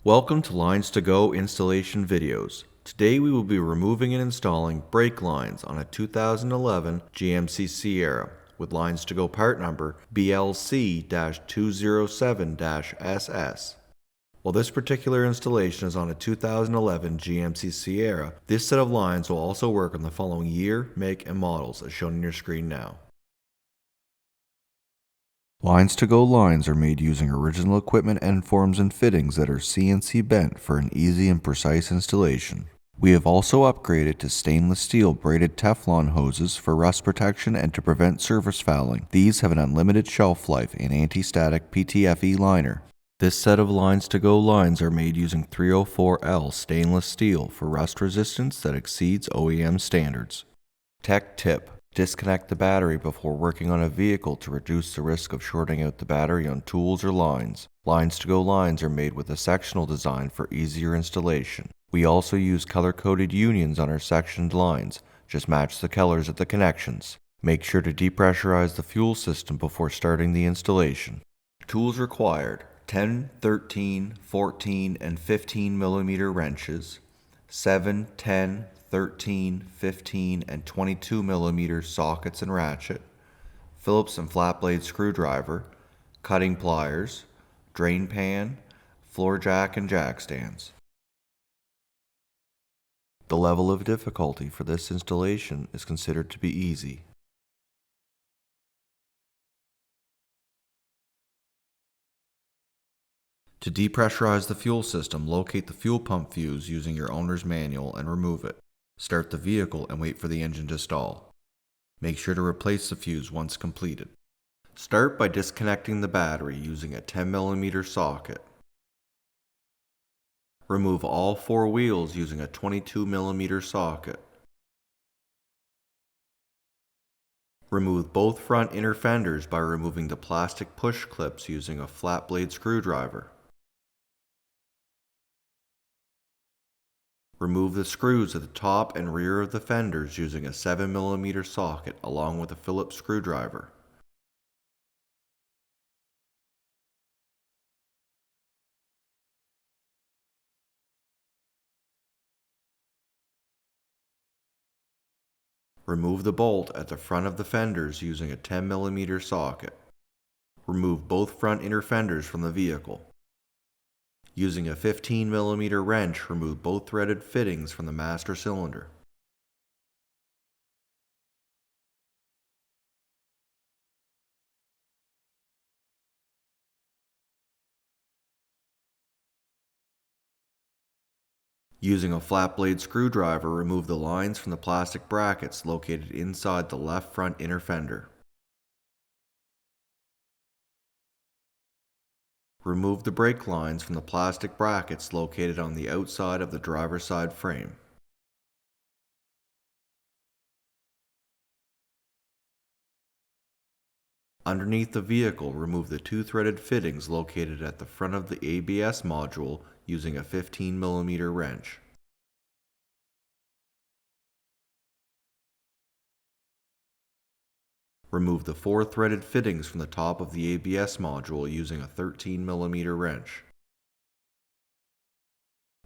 Welcome to LinesToGo installation videos. Today we will be removing and installing brake lines on a 2011 GMC Sierra with LinesToGo part number BLC-207-SS. While this particular installation is on a 2011 GMC Sierra, this set of lines will also work on the following year, make, and models as shown on your screen now. LinesToGo lines are made using original equipment end forms and fittings that are CNC bent for an easy and precise installation. We have also upgraded to stainless steel braided Teflon hoses for rust protection and to prevent surface fouling. These have an unlimited shelf life and anti-static PTFE liner. This set of LinesToGo lines are made using 304L stainless steel for rust resistance that exceeds OEM standards. Tech tip: disconnect the battery before working on a vehicle to reduce the risk of shorting out the battery on tools or lines. LinesToGo lines are made with a sectional design for easier installation. We also use color-coded unions on our sectioned lines. Just match the colors at the connections. Make sure to depressurize the fuel system before starting the installation. Tools required: 10, 13, 14, and 15 millimeter wrenches, 7, 10, 13, 15, and 22 millimeter sockets and ratchet, Phillips and flat blade screwdriver, cutting pliers, drain pan, floor jack and jack stands. The level of difficulty for this installation is considered to be easy. To depressurize the fuel system, locate the fuel pump fuse using your owner's manual and remove it. Start the vehicle and wait for the engine to stall. Make sure to replace the fuse once completed. Start by disconnecting the battery using a 10 millimeter socket. Remove all four wheels using a 22 millimeter socket. Remove both front inner fenders by removing the plastic push clips using a flat blade screwdriver. Remove the screws at the top and rear of the fenders using a 7 millimeter socket along with a Phillips screwdriver. Remove the bolt at the front of the fenders using a 10 millimeter socket. Remove both front inner fenders from the vehicle. Using a 15 millimeter wrench, remove both threaded fittings from the master cylinder. Using a flat blade screwdriver, remove the lines from the plastic brackets located inside the left front inner fender. Remove the brake lines from the plastic brackets located on the outside of the driver's side frame. Underneath the vehicle, remove the two threaded fittings located at the front of the ABS module using a 15 millimeter wrench. Remove the four threaded fittings from the top of the ABS module using a 13 millimeter wrench.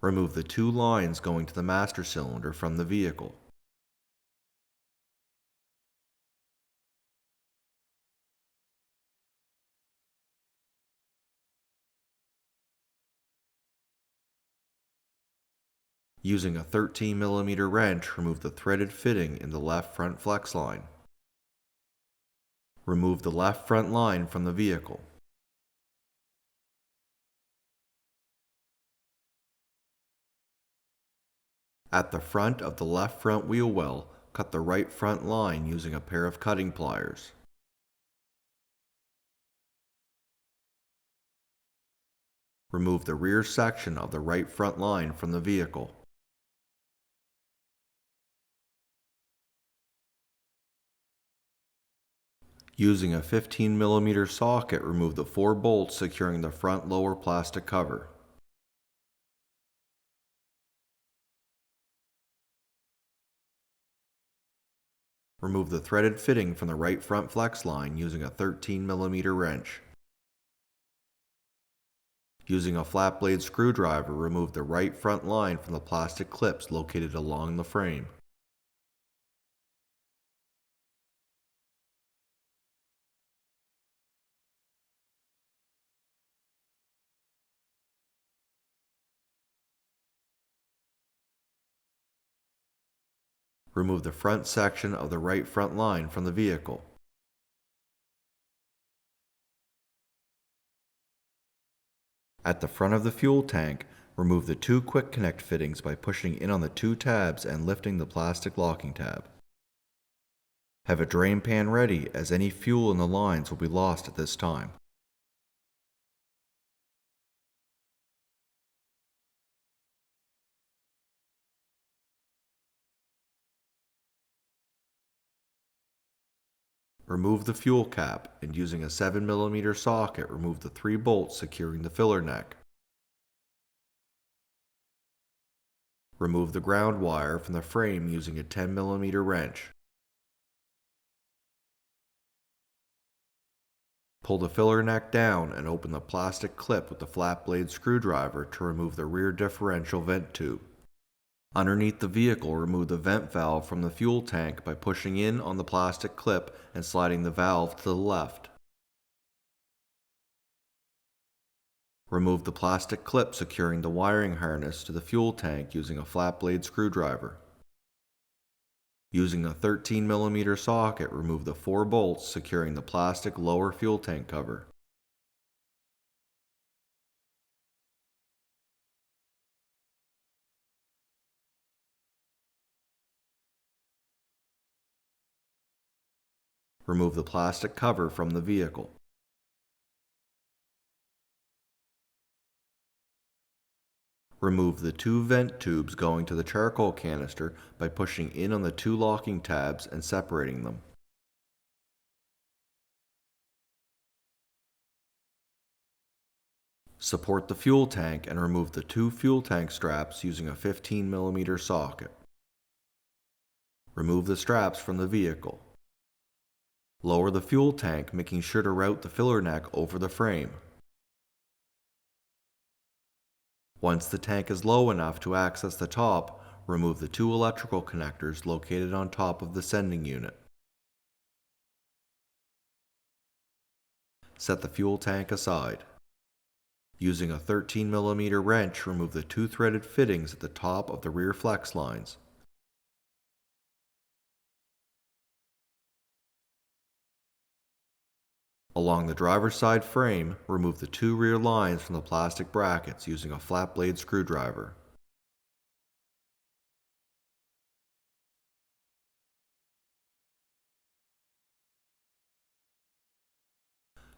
Remove the two lines going to the master cylinder from the vehicle. Using a 13 millimeter wrench, remove the threaded fitting in the left front flex line. Remove the left front line from the vehicle. At the front of the left front wheel well, cut the right front line using a pair of cutting pliers. Remove the rear section of the right front line from the vehicle. Using a 15 millimeter socket, remove the four bolts securing the front lower plastic cover. Remove the threaded fitting from the right front flex line using a 13 millimeter wrench. Using a flat blade screwdriver, remove the right front line from the plastic clips located along the frame. Remove the front section of the right front line from the vehicle. At the front of the fuel tank, remove the two quick connect fittings by pushing in on the two tabs and lifting the plastic locking tab. Have a drain pan ready, as any fuel in the lines will be lost at this time. Remove the fuel cap, and using a 7mm socket, remove the 3 bolts securing the filler neck. Remove the ground wire from the frame using a 10mm wrench. Pull the filler neck down and open the plastic clip with the flat blade screwdriver to remove the rear differential vent tube. Underneath the vehicle, remove the vent valve from the fuel tank by pushing in on the plastic clip and sliding the valve to the left. Remove the plastic clip securing the wiring harness to the fuel tank using a flat blade screwdriver. Using a 13mm socket, remove the 4 bolts securing the plastic lower fuel tank cover. Remove the plastic cover from the vehicle. Remove the 2 vent tubes going to the charcoal canister by pushing in on the 2 locking tabs and separating them. Support the fuel tank and remove the 2 fuel tank straps using a 15mm socket. Remove the straps from the vehicle. Lower the fuel tank, making sure to route the filler neck over the frame. Once the tank is low enough to access the top, remove the 2 electrical connectors located on top of the sending unit. Set the fuel tank aside. Using a 13mm wrench, remove the 2 threaded fittings at the top of the rear flex lines. Along the driver's side frame, remove the 2 rear lines from the plastic brackets using a flat blade screwdriver.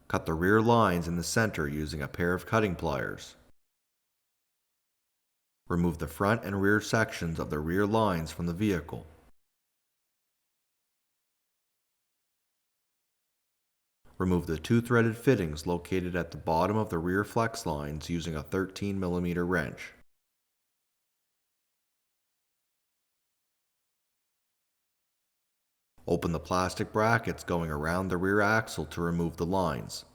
Cut the rear lines in the center using a pair of cutting pliers. Remove the front and rear sections of the rear lines from the vehicle. Remove the 2 threaded fittings located at the bottom of the rear flex lines using a 13mm wrench. Open the plastic brackets going around the rear axle to remove the lines.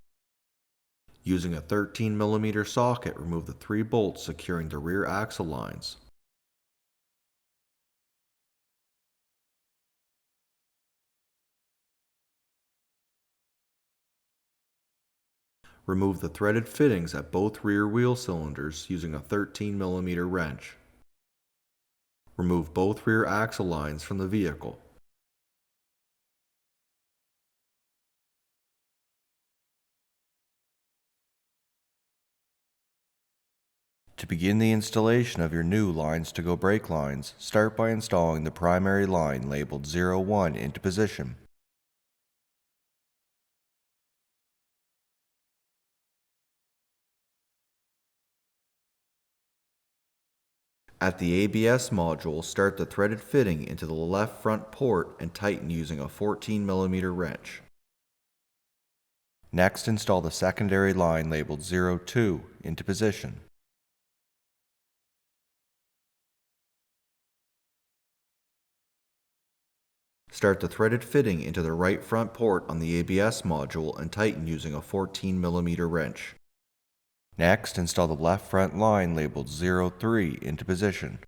Using a 13mm socket, remove the 3 bolts securing the rear axle lines. Remove the threaded fittings at both rear wheel cylinders using a 13mm wrench. Remove both rear axle lines from the vehicle. To begin the installation of your new LinesToGo brake lines, start by installing the primary line labeled 01 into position. At the ABS module, start the threaded fitting into the left front port and tighten using a 14mm wrench. Next, install the secondary line labeled 02 into position. Start the threaded fitting into the right front port on the ABS module and tighten using a 14mm wrench. Next, install the left front line labeled 03 into position.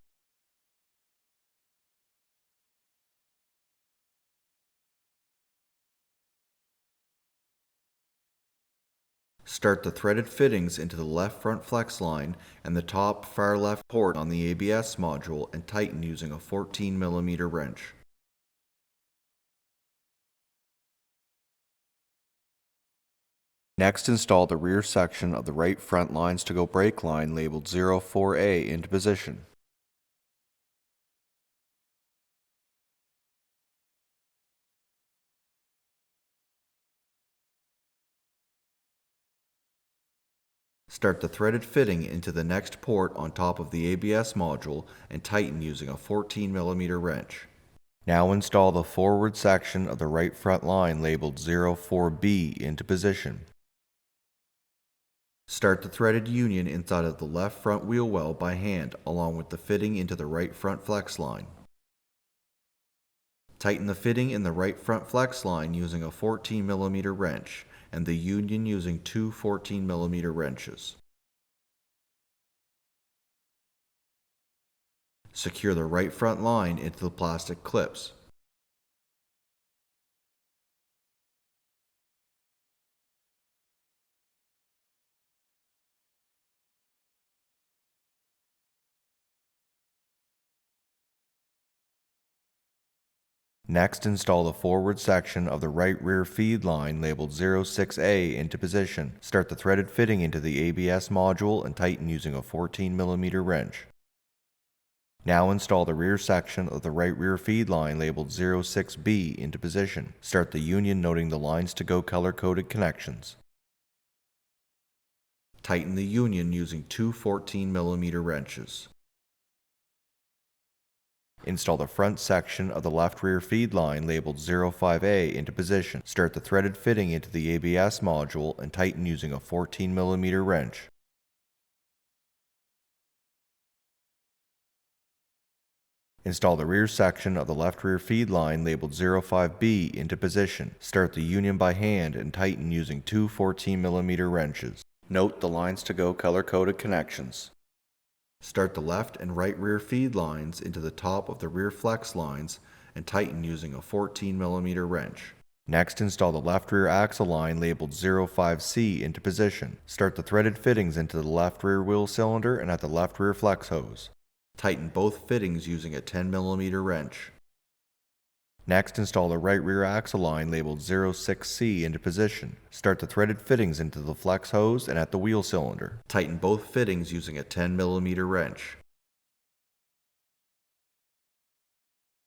Start the threaded fittings into the left front flex line and the top far left port on the ABS module and tighten using a 14mm wrench. Next, install the rear section of the right front LinesToGo brake line labeled 04A into position. Start the threaded fitting into the next port on top of the ABS module and tighten using a 14mm wrench. Now install the forward section of the right front line labeled 04B into position. Start the threaded union inside of the left front wheel well by hand along with the fitting into the right front flex line. Tighten the fitting in the right front flex line using a 14mm wrench and the union using two 14mm wrenches. Secure the right front line into the plastic clips. Next, install the forward section of the right rear feed line labeled 06A into position. Start the threaded fitting into the ABS module and tighten using a 14mm wrench. Now install the rear section of the right rear feed line labeled 06B into position. Start the union noting the LinesToGo color-coded connections. Tighten the union using two 14mm wrenches. Install the front section of the left rear feed line labeled 05A into position. Start the threaded fitting into the ABS module and tighten using a 14mm wrench. Install the rear section of the left rear feed line labeled 05B into position. Start the union by hand and tighten using two 14mm wrenches. Note the LinesToGo color-coded connections. Start the left and right rear feed lines into the top of the rear flex lines and tighten using a 14mm wrench. Next, install the left rear axle line labeled 05C into position. Start the threaded fittings into the left rear wheel cylinder and at the left rear flex hose. Tighten both fittings using a 10mm wrench. Next, install the right rear axle line labeled 06C into position. Start the threaded fittings into the flex hose and at the wheel cylinder. Tighten both fittings using a 10mm wrench.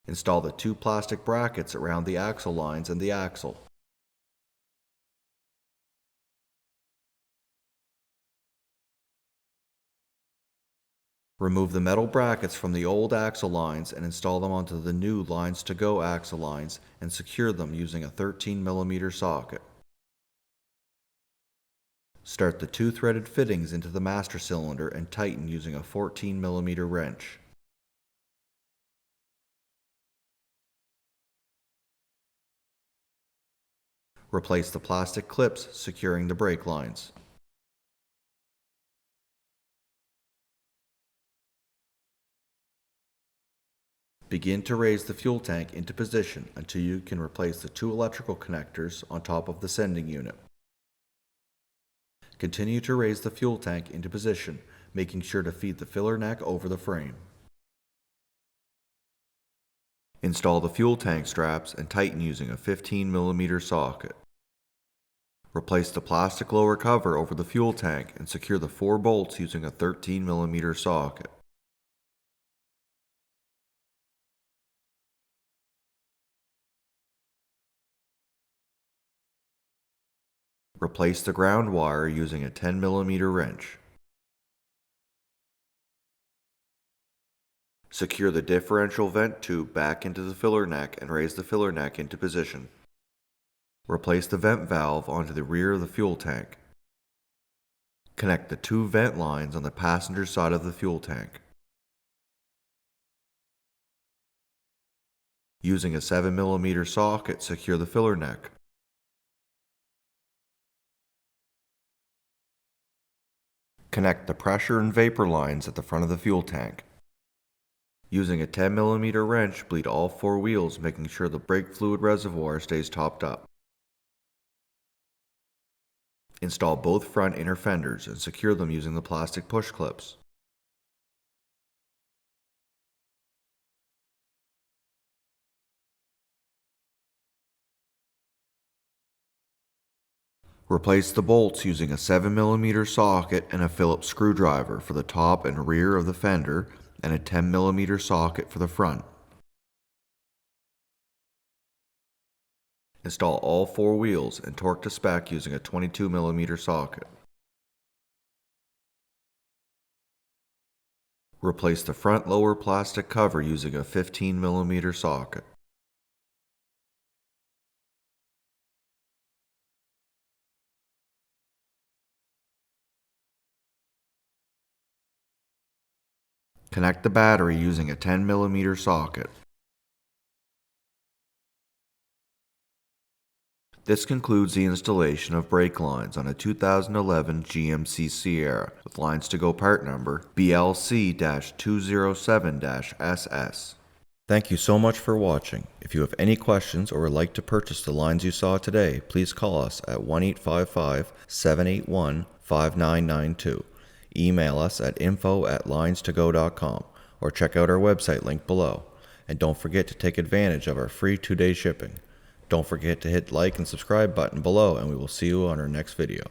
Install the two plastic brackets around the axle lines and the axle. Remove the metal brackets from the old axle lines and install them onto the new LinesToGo axle lines and secure them using a 13mm socket. Start the two threaded fittings into the master cylinder and tighten using a 14mm wrench. Replace the plastic clips securing the brake lines. Begin to raise the fuel tank into position until you can replace the two electrical connectors on top of the sending unit. Continue to raise the fuel tank into position, making sure to feed the filler neck over the frame. Install the fuel tank straps and tighten using a 15mm socket. Replace the plastic lower cover over the fuel tank and secure the 4 bolts using a 13mm socket. Replace the ground wire using a 10mm wrench. Secure the differential vent tube back into the filler neck and raise the filler neck into position. Replace the vent valve onto the rear of the fuel tank. Connect the two vent lines on the passenger side of the fuel tank. Using a 7mm socket, secure the filler neck. Connect the pressure and vapor lines at the front of the fuel tank. Using a 10mm wrench, bleed all 4 wheels, making sure the brake fluid reservoir stays topped up. Install both front inner fenders and secure them using the plastic push clips. Replace the bolts using a 7mm socket and a Phillips screwdriver for the top and rear of the fender and a 10mm socket for the front. Install all 4 wheels and torque to spec using a 22mm socket. Replace the front lower plastic cover using a 15mm socket. Connect the battery using a 10mm socket. This concludes the installation of brake lines on a 2011 GMC Sierra with LinesToGo part number BLC-207-SS. Thank you so much for watching. If you have any questions or would like to purchase the lines you saw today, please call us at 1-855-781-5992. Email us at info@linestogo.com or check out our website link below. And don't forget to take advantage of our free 2-day shipping. Don't forget to hit like and subscribe button below, and we will see you on our next video.